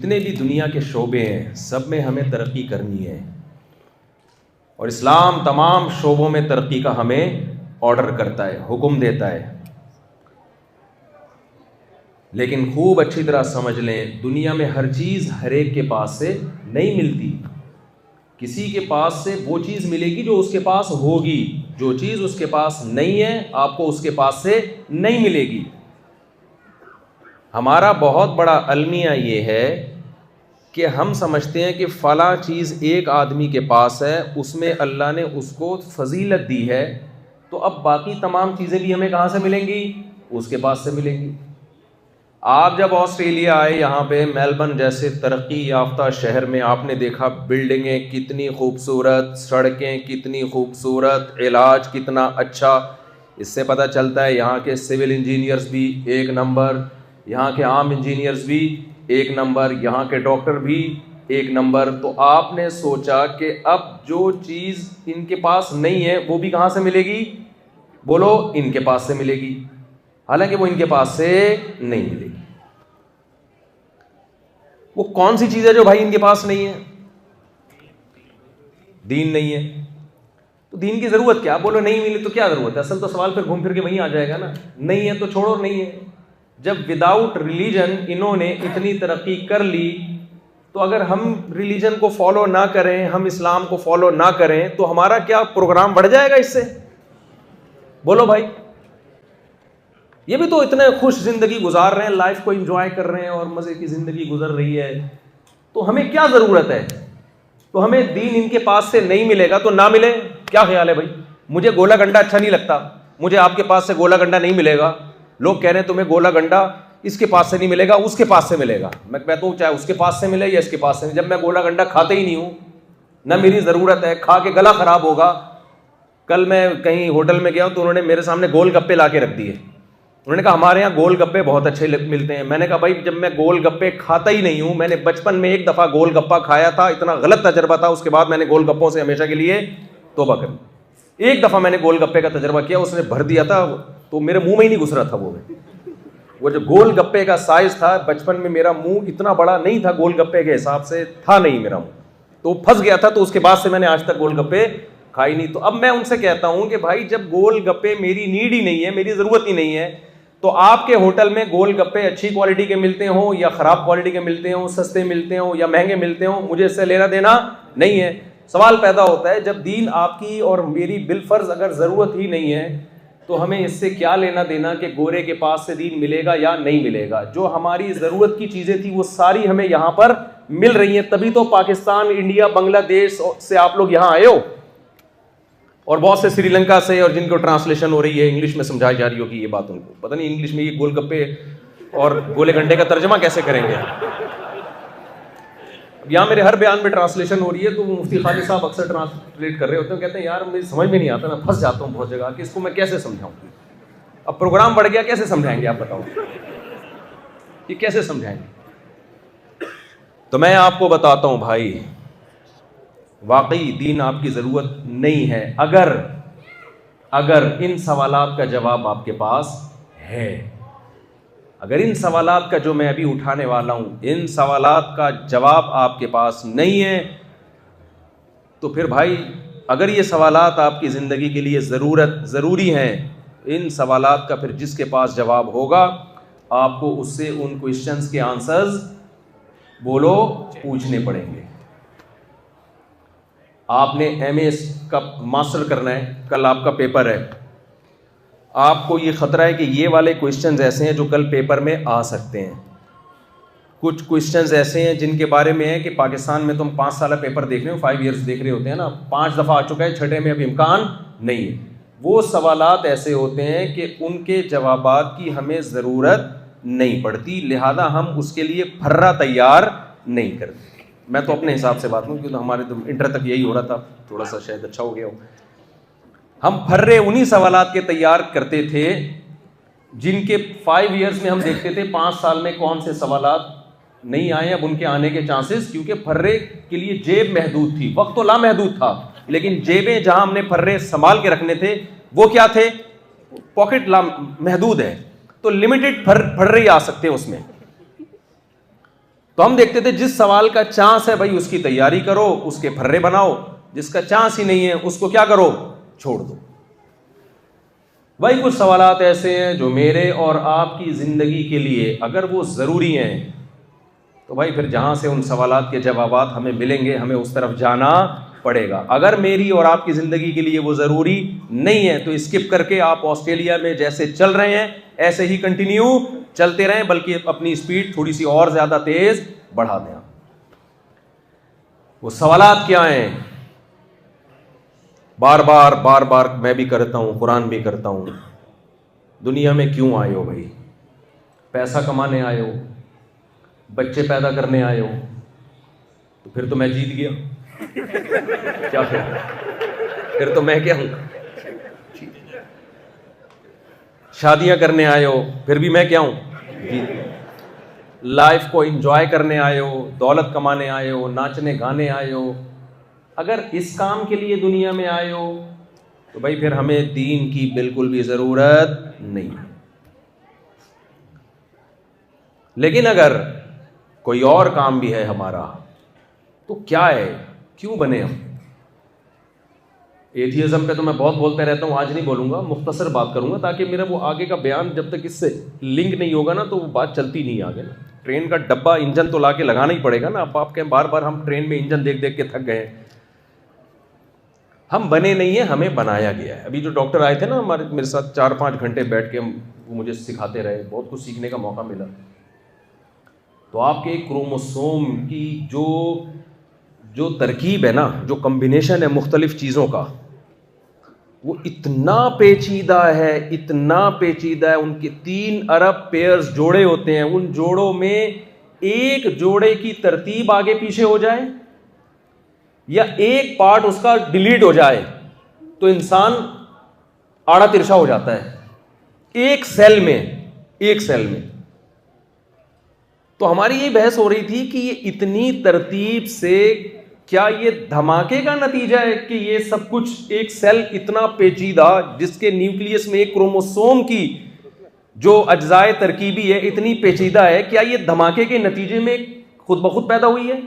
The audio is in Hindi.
जितने भी दुनिया के शोबे हैं सब में हमें तरक्की करनी है और इस्लाम तमाम शोबों में तरक्की का हमें ऑर्डर करता है, हुक्म देता है। लेकिन खूब अच्छी तरह समझ लें, दुनिया में हर चीज़ हर एक के पास से नहीं मिलती। किसी के पास से वो चीज़ मिलेगी जो उसके पास होगी, जो चीज़ उसके पास नहीं है आपको उसके पास से नहीं मिलेगी। हमारा बहुत बड़ा अलमिया ये है कि हम समझते हैं कि फ़लाँ चीज़ एक आदमी के पास है, उसमें अल्लाह ने उसको फजीलत दी है, तो अब बाकी तमाम चीज़ें भी हमें कहाँ से मिलेंगी? उसके पास से मिलेंगी। आप जब ऑस्ट्रेलिया आए, यहाँ पे मेलबर्न जैसे तरक्की याफ्ता शहर में आपने देखा बिल्डिंगें कितनी खूबसूरत, सड़कें कितनी खूबसूरत, इलाज कितना अच्छा। इससे पता चलता है यहाँ के सिविल इंजीनियर्स भी एक नंबर, यहाँ के आम इंजीनियर्स भी एक नंबर, यहाँ के डॉक्टर भी एक नंबर। तो आपने सोचा कि अब जो चीज़ इनके पास नहीं है वो भी कहाँ से मिलेगी? बोलो, इनके पास से मिलेगी, हालांकि वो इनके पास से नहीं मिलेगी। वो कौन सी चीज़ है जो भाई इनके पास नहीं है? दीन नहीं है। तो दीन की ज़रूरत क्या? बोलो नहीं मिली तो क्या ज़रूरत है? असल तो सवाल फिर घूम फिर के वहीं आ जाएगा ना, नहीं है तो छोड़ो, नहीं है। जब विदाउट रिलीजन इन्होंने इतनी तरक्की कर ली, तो अगर हम रिलीजन को फॉलो ना करें, हम इस्लाम को फॉलो ना करें, तो हमारा क्या प्रोग्राम बढ़ जाएगा इससे? बोलो भाई। ये भी तो इतने खुश ज़िंदगी गुजार रहे हैं, लाइफ को एंजॉय कर रहे हैं और मज़े की ज़िंदगी गुजर रही है, तो हमें क्या ज़रूरत है? तो हमें दीन इनके पास से नहीं मिलेगा तो ना मिले, क्या ख्याल है भाई? मुझे गोला गंडा अच्छा नहीं लगता, मुझे आपके पास से गोला गंडा नहीं मिलेगा। लोग कह रहे हैं तुम्हें गोला गंडा इसके पास से नहीं मिलेगा, उसके पास से मिलेगा। मैं कहता हूँ चाहे उसके पास से मिले या इसके पास से, जब मैं गोला गंडा खाता ही नहीं हूँ, ना मेरी ज़रूरत है, खा के गला ख़राब होगा। कल मैं कहीं होटल में गया हूँ तो उन्होंने मेरे सामने गोल गप्पे ला के रख दिए। उन्होंने कहा हमारे यहाँ गोल गप्पे बहुत अच्छे मिलते हैं। मैंने कहा भाई जब मैं गोल गप्पे खाता ही नहीं हूँ, मैंने बचपन में एक दफ़ा गोल गप्पा खाया था, इतना गलत तजर्बा था, उसके बाद मैंने गोल गप्पों से हमेशा के लिए तौबा कर ली। एक दफ़ा मैंने गोल गप्पे का तजर्बा किया, उसने भर दिया था तो मेरे मुंह में ही नहीं घुस रहा था वो जो गोल गप्पे का साइज था। बचपन में मेरा मुंह इतना बड़ा नहीं था, गोल गप्पे के हिसाब से था नहीं मेरा मुंह, तो फंस गया था। तो उसके बाद से मैंने आज तक गोल गप्पे खाई नहीं। तो अब मैं उनसे कहता हूं कि भाई जब गोल गप्पे मेरी नीड ही नहीं है, मेरी ज़रूरत ही नहीं है, तो आपके होटल में गोल गप्पे अच्छी क्वालिटी के मिलते हो या ख़राब क्वालिटी के मिलते हो, सस्ते मिलते हो या महंगे मिलते हो, मुझे इससे लेना देना नहीं है। सवाल पैदा होता है जब दीन आपकी और मेरी बिलफर्ज अगर ज़रूरत ही नहीं है, तो हमें इससे क्या लेना देना कि गोरे के पास से दीन मिलेगा या नहीं मिलेगा? जो हमारी ज़रूरत की चीज़ें थी वो सारी हमें यहाँ पर मिल रही हैं। तभी तो पाकिस्तान, इंडिया, बांग्लादेश से आप लोग यहाँ आए हो, और बहुत से श्रीलंका से, और जिनको ट्रांसलेशन हो रही है, इंग्लिश में समझाई जा रही होगी ये बात उनको। पता नहीं इंग्लिश में ये गोलगप्पे और गोले गंडे का तर्जमा कैसे करेंगे। यहाँ मेरे हर बयान में ट्रांसलेशन हो रही है, तो मुफ्ती खालिद साहब अक्सर ट्रांसलेट कर रहे होते हैं, कहते हैं यार मुझे समझ में नहीं आता, मैं फंस जाता हूँ बहुत जगह कि इसको मैं कैसे समझाऊँ। अब प्रोग्राम बढ़ गया, कैसे समझाएंगे आप बताओ, ये कैसे समझाएंगे? तो मैं आपको बताता हूँ भाई, वाकई दीन आपकी ज़रूरत नहीं है अगर इन सवालात का जवाब आपके पास है। अगर इन सवालात का जो मैं अभी उठाने वाला हूँ, इन सवालात का जवाब आपके पास नहीं है, तो फिर भाई अगर ये सवालात आपकी ज़िंदगी के लिए ज़रूरी हैं, इन सवालात का फिर जिसके पास जवाब होगा आपको उससे उन क्वेश्चंस के आंसर्स बोलो पूछने पड़ेंगे। आपने एमए का मास्टर करना है, कल आपका पेपर है, आपको ये ख़तरा है कि ये वाले क्वेश्चंस ऐसे हैं जो कल पेपर में आ सकते हैं। कुछ क्वेश्चंस ऐसे हैं जिनके बारे में है कि पाकिस्तान में तुम 5 साल पेपर देख रहे हो, 5 ईयर्स देख रहे होते हैं ना, 5 दफ़ा आ चुका है, 6ठे में अभी इम्कान नहीं है। वो सवालात ऐसे होते हैं कि उनके जवाबात की हमें ज़रूरत नहीं पड़ती, लिहाजा हम उसके लिए फर्रा तैयार नहीं करते। मैं तो अपने हिसाब से बात करूँ, क्योंकि हमारे तो इंटर तक यही हो रहा था, थोड़ा सा शायद अच्छा हो गया हो। हम फर्रे उन्हीं सवालात के तैयार करते थे जिनके 5 ईयर्स में हम देखते थे 5 साल में कौन से सवालात नहीं आए, अब उनके आने के चांसेस, क्योंकि फर्रे के लिए जेब महदूद थी। वक्त तो लामहदूद था, लेकिन जेबें जहां हमने फर्रे संभाल के रखने थे वो क्या थे? पॉकेट महदूद है, तो लिमिटेड फर्रे आ सकते हैं उसमें। तो हम देखते थे जिस सवाल का चांस है भाई उसकी तैयारी करो, उसके फर्रे बनाओ, जिसका चांस ही नहीं है उसको क्या करो, छोड़ दो। भाई कुछ सवालात ऐसे हैं जो मेरे और आपकी जिंदगी के लिए अगर वो जरूरी हैं तो भाई फिर जहां से उन सवालात के जवाबात हमें मिलेंगे हमें उस तरफ जाना पड़ेगा। अगर मेरी और आपकी जिंदगी के लिए वो जरूरी नहीं है तो स्किप करके आप ऑस्ट्रेलिया में जैसे चल रहे हैं ऐसे ही कंटिन्यू चलते रहें, बल्कि अपनी स्पीड थोड़ी सी और ज्यादा तेज बढ़ा दें। वो सवालात क्या हैं? बार बार मैं भी करता हूं, कुरान भी करता हूं, दुनिया में क्यों आए हो भाई? पैसा कमाने आए हो, बच्चे पैदा करने आए हो, तो फिर तो मैं जीत गया। क्या फिर तो मैं क्या हूं? शादियां करने आए हो, फिर भी मैं क्या हूं? जीत। लाइफ को एंजॉय करने आए हो, दौलत कमाने आए हो, नाचने गाने आए हो, अगर इस काम के लिए दुनिया में आए हो तो भाई फिर हमें दीन की बिल्कुल भी जरूरत नहीं। लेकिन अगर कोई और काम भी है हमारा तो क्या है, क्यों बने हम? एथियज्म पे तो मैं बहुत बोलते रहता हूं, आज नहीं बोलूंगा, मुख्तसर बात करूंगा ताकि मेरा वो आगे का बयान जब तक इससे लिंक नहीं होगा ना तो वो बात चलती नहीं आगे ना। ट्रेन का डब्बा इंजन तो लाके लगाना ही पड़ेगा ना। आप कहें बार बार हम ट्रेन में इंजन देख देख के थक गए। हम बने नहीं है, हमें बनाया गया है। अभी जो डॉक्टर आए थे ना हमारे मेरे साथ 4-5 घंटे बैठ के वो मुझे सिखाते रहे, बहुत कुछ सीखने का मौका मिला। तो आपके क्रोमोसोम की जो तरकीब है ना, जो कम्बिनेशन है मुख्तलिफ चीज़ों का, वो इतना पेचीदा है, इतना पेचीदा है। उनके 3 अरब पेयर्स जोड़े होते हैं, उन जोड़ों में एक जोड़े की तरतीब आगे पीछे हो जाए या एक पार्ट उसका डिलीट हो जाए तो इंसान आड़ा तिरछा हो जाता है एक सेल में। तो हमारी ये बहस हो रही थी कि ये इतनी तरतीब से क्या ये धमाके का नतीजा है कि ये सब कुछ एक सेल इतना पेचीदा जिसके न्यूक्लियस में एक क्रोमोसोम की जो अज्जाए तरकीबी है इतनी पेचीदा है, क्या ये धमाके के नतीजे में खुद ब खुद पैदा हुई है?